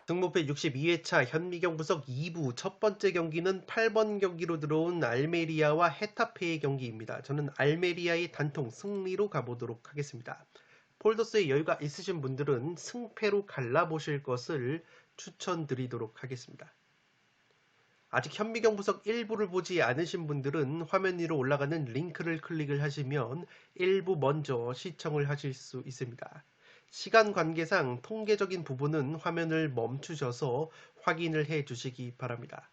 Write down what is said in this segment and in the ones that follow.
등목배 62회차 현미경 분석 2부 첫 번째 경기는 8번 경기로 들어온 알메리아와 헤타페의 경기입니다. 저는 알메리아의 단통 승리로 가보도록 하겠습니다. 폴더스에 여유가 있으신 분들은 승패로 갈라보실 것을 추천드리도록 하겠습니다. 아직 현미경 분석 1부를 보지 않으신 분들은 화면 위로 올라가는 링크를 클릭을 하시면 1부 먼저 시청을 하실 수 있습니다. 시간 관계상 통계적인 부분은 화면을 멈추셔서 확인을 해 주시기 바랍니다.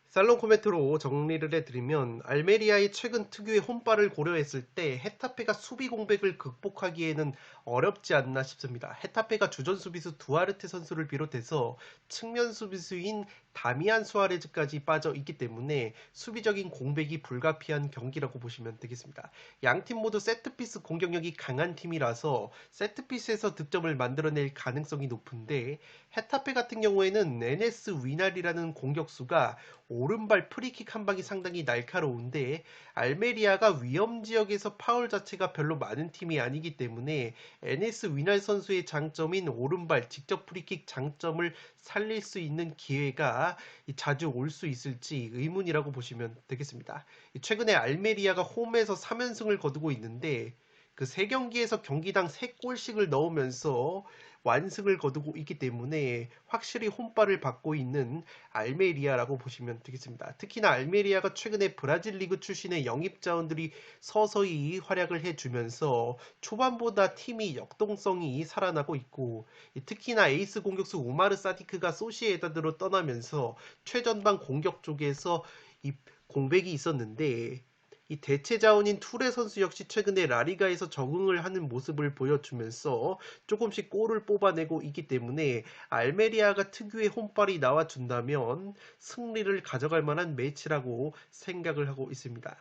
살롱 코멘트로 정리를 해드리면 알메리아의 최근 특유의 홈발을 고려했을 때 헤타페가 수비 공백을 극복하기에는 어렵지 않나 싶습니다. 헤타페가 주전 수비수 두아르테 선수를 비롯해서 측면 수비수인 다미안 수아레즈까지 빠져 있기 때문에 수비적인 공백이 불가피한 경기라고 보시면 되겠습니다. 양팀 모두 세트피스 공격력이 강한 팀이라서 세트피스에서 득점을 만들어낼 가능성이 높은데 헤타페 같은 경우에는 에네스 위날이라는 공격수가 오른발 프리킥 한 방이 상당히 날카로운데 알메리아가 위험지역에서 파울 자체가 별로 많은 팀이 아니기 때문에 에네스 위날 선수의 장점인 오른발 직접 프리킥 장점을 살릴 수 있는 기회가 자주 올 수 있을지 의문이라고 보시면 되겠습니다. 최근에 알메리아가 홈에서 3연승을 거두고 있는데 그 3경기에서 경기당 3골씩을 넣으면서 완승을 거두고 있기 때문에 확실히 홈발을 받고 있는 알메리아라고 보시면 되겠습니다. 특히나 알메리아가 최근에 브라질 리그 출신의 영입자원들이 서서히 활약을 해주면서 초반보다 팀이 역동성이 살아나고 있고 특히나 에이스 공격수 우마르 사디크가 소시에다드로 떠나면서 최전방 공격 쪽에서 이 공백이 있었는데 이 대체 자원인 투레 선수 역시 최근에 라리가에서 적응을 하는 모습을 보여주면서 조금씩 골을 뽑아내고 있기 때문에 알메리아가 특유의 홈발이 나와준다면 승리를 가져갈 만한 매치라고 생각을 하고 있습니다.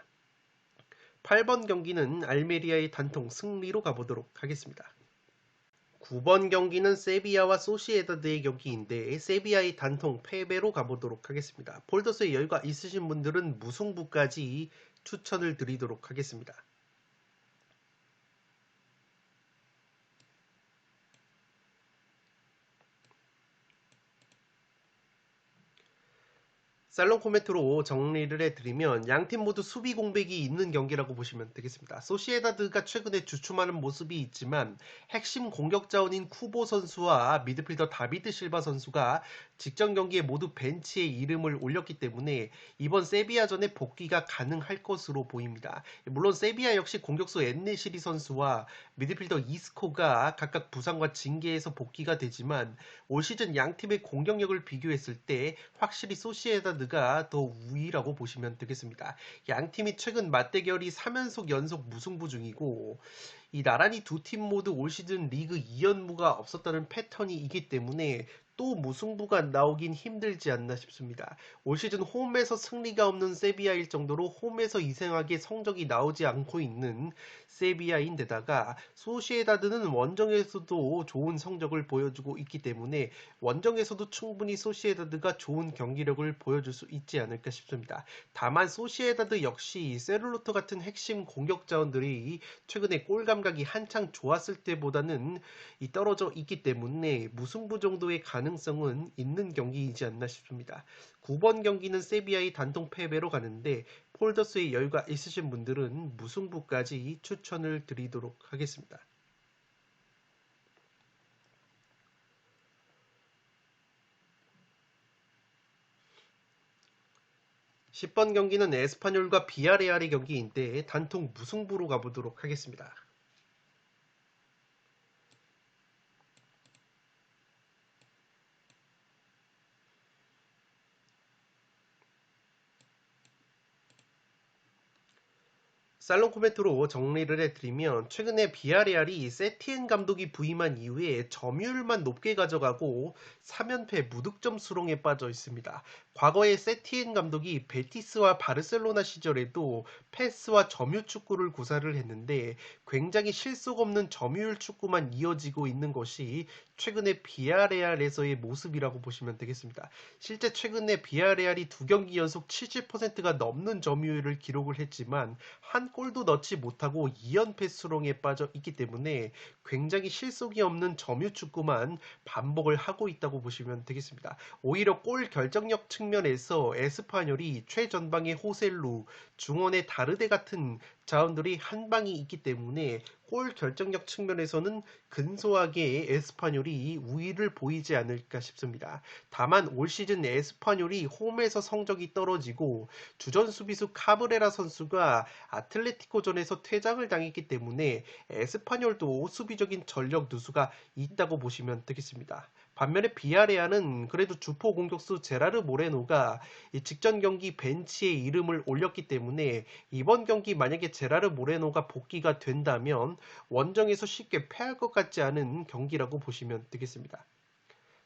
8번 경기는 알메리아의 단통 승리로 가보도록 하겠습니다. 9번 경기는 세비야와 소시에다드의 경기인데 세비야의 단통 패배로 가보도록 하겠습니다. 폴더스에 여유가 있으신 분들은 무승부까지 추천을 드리도록 하겠습니다. 살롱 코멘트로 정리를 해드리면 양팀 모두 수비 공백이 있는 경기라고 보시면 되겠습니다. 소시에다드가 최근에 주춤하는 모습이 있지만 핵심 공격 자원인 쿠보 선수와 미드필더 다비드 실바 선수가 직전 경기에 모두 벤치에 이름을 올렸기 때문에 이번 세비야전에 복귀가 가능할 것으로 보입니다. 물론 세비야 역시 공격수 엔네시리 선수와 미드필더 이스코가 각각 부상과 징계에서 복귀가 되지만 올 시즌 양팀의 공격력을 비교했을 때 확실히 소시에다드가 더 우위라고 보시면 되겠습니다. 양팀이 최근 맞대결이 3연속 연속 무승부 중이고 이 나란히 두 팀 모두 올 시즌 리그 2연무가 없었다는 패턴이기 때문에 또 무승부가 나오긴 힘들지 않나 싶습니다. 올 시즌 홈에서 승리가 없는 세비야일 정도로 홈에서 이상하게 성적이 나오지 않고 있는 세비야인데다가 소시에다드는 원정에서도 좋은 성적을 보여주고 있기 때문에 원정에서도 충분히 소시에다드가 좋은 경기력을 보여줄 수 있지 않을까 싶습니다. 다만 소시에다드 역시 세룰로토 같은 핵심 공격 자원들이 최근에 골 감각이 한창 좋았을 때보다는 떨어져 있기 때문에 무승부 정도의 가능성은 있는 경기이지 않나 싶습니다. 9번 경기는 세비야의 단통 패배로 가는데 폴더스에 여유가 있으신 분들은 무승부까지 추천을 드리도록 하겠습니다. 10번 경기는 에스파뇰과 비아레알의 경기인데 단통 무승부로 가보도록 하겠습니다. 살롱 코멘트로 정리를 해드리면 최근에 비아레알이 세티엔 감독이 부임한 이후에 점유율만 높게 가져가고 3연패 무득점 수렁에 빠져 있습니다. 과거에 세티엔 감독이 베티스와 바르셀로나 시절에도 패스와 점유 축구를 구사를 했는데 굉장히 실속 없는 점유율 축구만 이어지고 있는 것이 최근에 비아레알에서의 모습이라고 보시면 되겠습니다. 실제 최근에 비아레알이 2경기 연속 70%가 넘는 점유율을 기록을 했지만 한 골도 넣지 못하고 2연패 수렁에 빠져 있기 때문에 굉장히 실속이 없는 점유 축구만 반복을 하고 있다고 보시면 되겠습니다. 오히려 골 결정력 측면에서 에스파뇰이 최전방의 호셀루, 중원의 다르데 같은 자원들이 한 방이 있기 때문에 골 결정력 측면에서는 근소하게 에스파뇰이 우위를 보이지 않을까 싶습니다. 다만 올 시즌 에스파뇰이 홈에서 성적이 떨어지고 주전 수비수 카브레라 선수가 아틀레티코전에서 퇴장을 당했기 때문에 에스파뇰도 수비적인 전력 누수가 있다고 보시면 되겠습니다. 반면에 비아레알은 그래도 주포 공격수 제라르 모레노가 직전 경기 벤치에 이름을 올렸기 때문에 이번 경기 만약에 제라르 모레노가 복귀가 된다면 원정에서 쉽게 패할 것 같지 않은 경기라고 보시면 되겠습니다.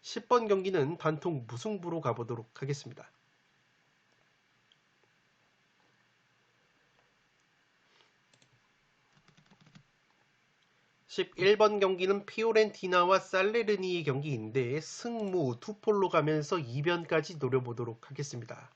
10번 경기는 단통 무승부로 가보도록 하겠습니다. 11번 경기는 피오렌티나와 살레르니의 경기인데 승무 투폴로 가면서 2변까지 노려보도록 하겠습니다.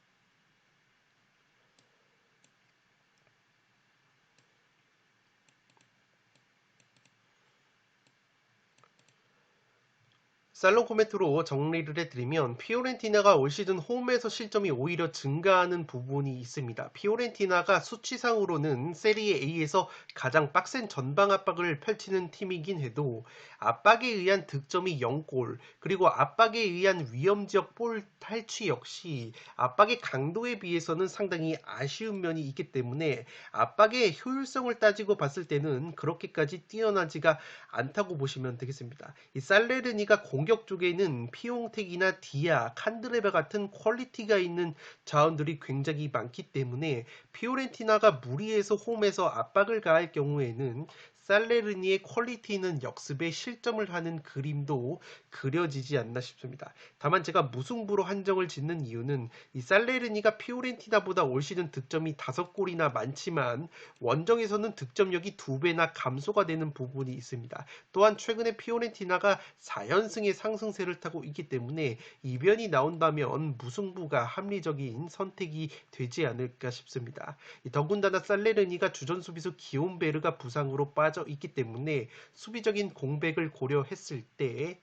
살롱 코멘트로 정리를 해드리면 피오렌티나가 올 시즌 홈에서 실점이 오히려 증가하는 부분이 있습니다. 피오렌티나가 수치상으로는 세리에 A에서 가장 빡센 전방 압박을 펼치는 팀이긴 해도 압박에 의한 득점이 0골, 그리고 압박에 의한 위험지역 볼 탈취 역시 압박의 강도에 비해서는 상당히 아쉬운 면이 있기 때문에 압박의 효율성을 따지고 봤을 때는 그렇게까지 뛰어나지가 않다고 보시면 되겠습니다. 이 살레르니가 공격 쪽에는 피용택이나 디아, 칸드레베 같은 퀄리티가 있는 자원들이 굉장히 많기 때문에 피오렌티나가 무리해서 홈에서 압박을 가할 경우에는 살레르니의 퀄리티 있는 역습에 실점을 하는 그림도 그려지지 않나 싶습니다. 다만 제가 무승부로 한정을 짓는 이유는 이 살레르니가 피오렌티나보다 올 시즌 득점이 5골이나 많지만 원정에서는 득점력이 2배나 감소가 되는 부분이 있습니다. 또한 최근에 피오렌티나가 4연승의 상승세를 타고 있기 때문에 이변이 나온다면 무승부가 합리적인 선택이 되지 않을까 싶습니다. 더군다나 살레르니가 주전 수비수 기온베르가 부상으로 빠져 있기 때문에 수비적인 공백을 고려했을 때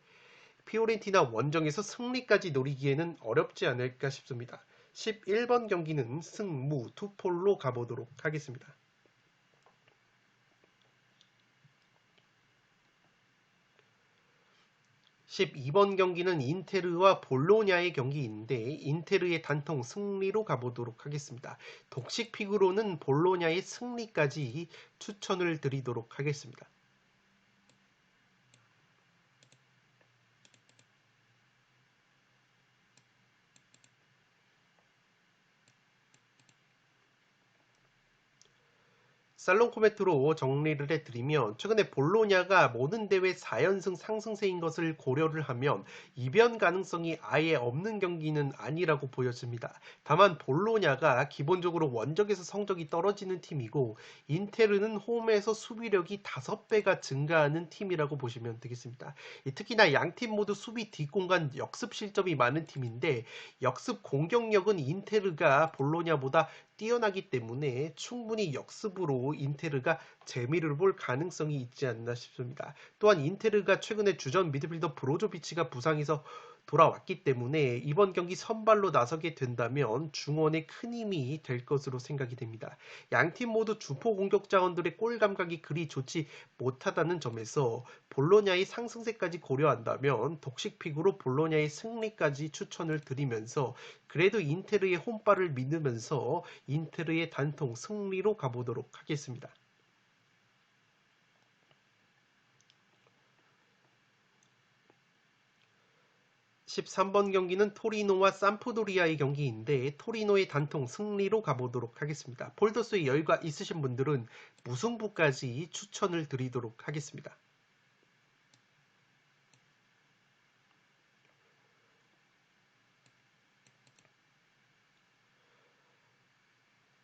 피오렌티나 원정에서 승리까지 노리기에는 어렵지 않을까 싶습니다. 11번 경기는 승무 투폴로 가보도록 하겠습니다. 12번 경기는 인테르와 볼로냐의 경기인데 인테르의 단통 승리로 가보도록 하겠습니다. 독식 픽으로는 볼로냐의 승리까지 추천을 드리도록 하겠습니다. 살롱 코멘트로 정리를 해드리면 최근에 볼로냐가 모든 대회 4연승 상승세인 것을 고려를 하면 이변 가능성이 아예 없는 경기는 아니라고 보여집니다. 다만 볼로냐가 기본적으로 원정에서 성적이 떨어지는 팀이고 인테르는 홈에서 수비력이 5배가 증가하는 팀이라고 보시면 되겠습니다. 특히나 양팀 모두 수비 뒷공간 역습 실점이 많은 팀인데 역습 공격력은 인테르가 볼로냐보다 뛰어나기 때문에 충분히 역습으로 인테르가 재미를 볼 가능성이 있지 않나 싶습니다. 또한 인테르가 최근에 주전 미드필더 브로조비치가 부상해서 돌아왔기 때문에 이번 경기 선발로 나서게 된다면 중원에 큰 힘이 될 것으로 생각이 됩니다. 양팀 모두 주포 공격 자원들의 골 감각이 그리 좋지 못하다는 점에서 볼로냐의 상승세까지 고려한다면 독식픽으로 볼로냐의 승리까지 추천을 드리면서 그래도 인테르의 홈발을 믿으면서 인테르의 단통 승리로 가보도록 하겠습니다. 13번 경기는 토리노와 삼프도리아의 경기인데 토리노의 단통 승리로 가보도록 하겠습니다. 폴더스의 여유가 있으신 분들은 무승부까지 추천을 드리도록 하겠습니다.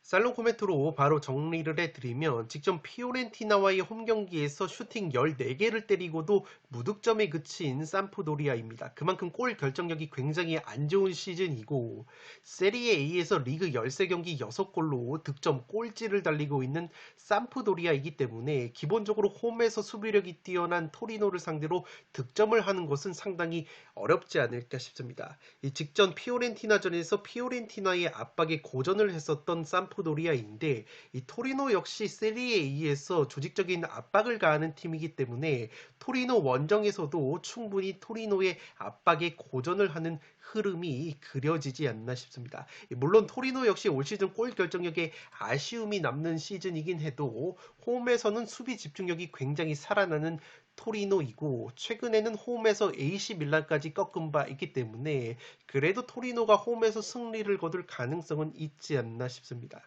살롱 코멘트로 바로 정리를 해드리면 직전 피오렌티나와의 홈경기에서 슈팅 14개를 때리고도 무득점에 그친 삼프도리아입니다. 그만큼 골 결정력이 굉장히 안 좋은 시즌이고 세리에 A에서 리그 13경기 6골로 득점 꼴찌를 달리고 있는 삼프도리아이기 때문에 기본적으로 홈에서 수비력이 뛰어난 토리노를 상대로 득점을 하는 것은 상당히 어렵지 않을까 싶습니다. 이 직전 피오렌티나전에서 피오렌티나의 압박에 고전을 했었던 삼프도리아인데 이 토리노 역시 세리에 A에서 조직적인 압박을 가하는 팀이기 때문에 토리노 원정에서도 충분히 토리노의 압박에 고전을 하는 흐름이 그려지지 않나 싶습니다. 물론 토리노 역시 올 시즌 골 결정력에 아쉬움이 남는 시즌이긴 해도 홈에서는 수비 집중력이 굉장히 살아나는 토리노이고 최근에는 홈에서 AC 밀란까지 꺾은 바 있기 때문에 그래도 토리노가 홈에서 승리를 거둘 가능성은 있지 않나 싶습니다.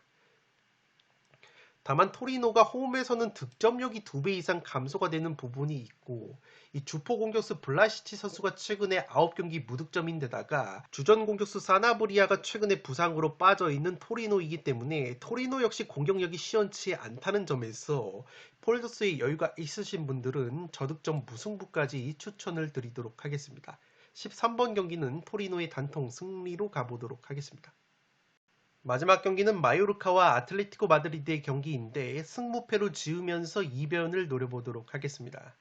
다만 토리노가 홈에서는 득점력이 2배 이상 감소가 되는 부분이 있고 이 주포 공격수 블라시치 선수가 최근에 9경기 무득점인데다가 주전 공격수 사나브리아가 최근에 부상으로 빠져있는 토리노이기 때문에 토리노 역시 공격력이 시원치 않다는 점에서 폴더스의 여유가 있으신 분들은 저득점 무승부까지 추천을 드리도록 하겠습니다. 13번 경기는 토리노의 단통 승리로 가보도록 하겠습니다. 마지막 경기는 마요르카와 아틀레티코 마드리드의 경기인데 승무패로 지으면서 이변을 노려보도록 하겠습니다.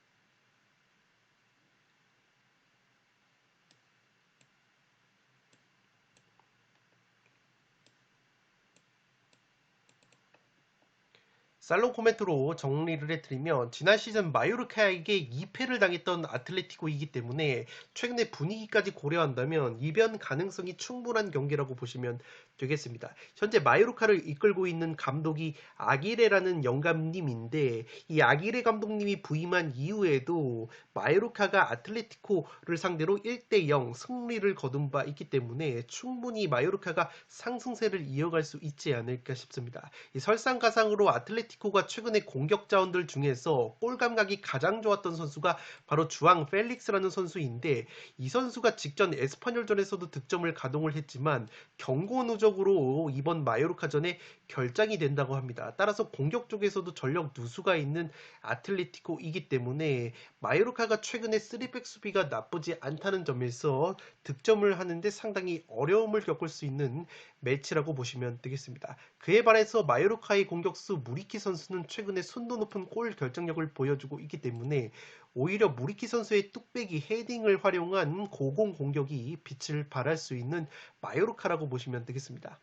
살롱 코멘트로 정리를 해드리면 지난 시즌 마요르카에게 2패를 당했던 아틀레티코이기 때문에 최근의 분위기까지 고려한다면 이변 가능성이 충분한 경기라고 보시면 되겠습니다. 현재 마요르카를 이끌고 있는 감독이 아기레라는 영감님인데 이 아기레 감독님이 부임한 이후에도 마요르카가 아틀레티코를 상대로 1대0 승리를 거둔 바 있기 때문에 충분히 마요르카가 상승세를 이어갈 수 있지 않을까 싶습니다. 이 설상가상으로 아틀레티코가 최근에 공격 자원들 중에서 골 감각이 가장 좋았던 선수가 바로 주앙 펠릭스라는 선수인데 이 선수가 직전 에스파뇰전에서도 득점을 가동을 했지만 경고 누적으로 이번 마요르카전에 결장이 된다고 합니다. 따라서 공격 쪽에서도 전력 누수가 있는 아틀레티코이기 때문에 마요르카가 최근에 3백 수비가 나쁘지 않다는 점에서 득점을 하는데 상당히 어려움을 겪을 수 있는 매치라고 보시면 되겠습니다. 그에 반해서 마요르카의 공격수 무리키 선수는 최근에 순도 높은 골 결정력을 보여주고 있기 때문에 오히려 무리키 선수의 뚝배기 헤딩을 활용한 고공 공격이 빛을 발할 수 있는 마요르카라고 보시면 되겠습니다.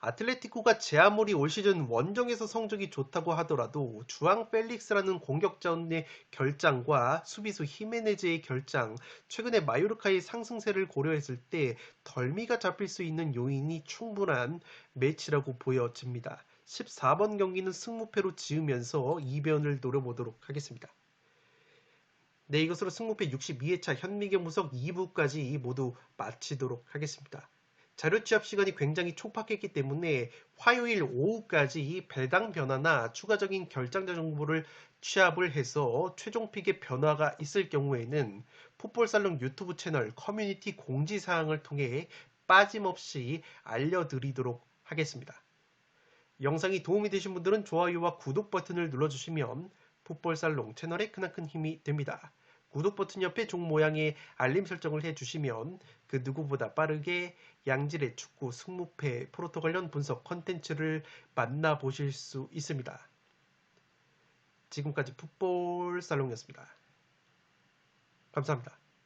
아틀레티코가 제 아무리 올 시즌 원정에서 성적이 좋다고 하더라도 주앙 펠릭스라는 공격자의 결장과 수비수 히메네즈의 결장, 최근에 마요르카의 상승세를 고려했을 때 덜미가 잡힐 수 있는 요인이 충분한 매치라고 보여집니다. 14번 경기는 승무패로 지으면서 이변을 노려보도록 하겠습니다. 네, 이것으로 승무패 62회차 현미경 분석 2부까지 모두 마치도록 하겠습니다. 자료 취합 시간이 굉장히 촉박했기 때문에 화요일 오후까지 배당 변화나 추가적인 결장자 정보를 취합을 해서 최종 픽의 변화가 있을 경우에는 풋볼살롱 유튜브 채널 커뮤니티 공지사항을 통해 빠짐없이 알려드리도록 하겠습니다. 영상이 도움이 되신 분들은 좋아요와 구독 버튼을 눌러주시면 풋볼살롱 채널에 크나큰 힘이 됩니다. 구독 버튼 옆에 종 모양의 알림 설정을 해주시면 그 누구보다 빠르게 양질의 축구 승무패 프로토 관련 분석 컨텐츠를 만나보실 수 있습니다. 지금까지 풋볼살롱이었습니다. 감사합니다.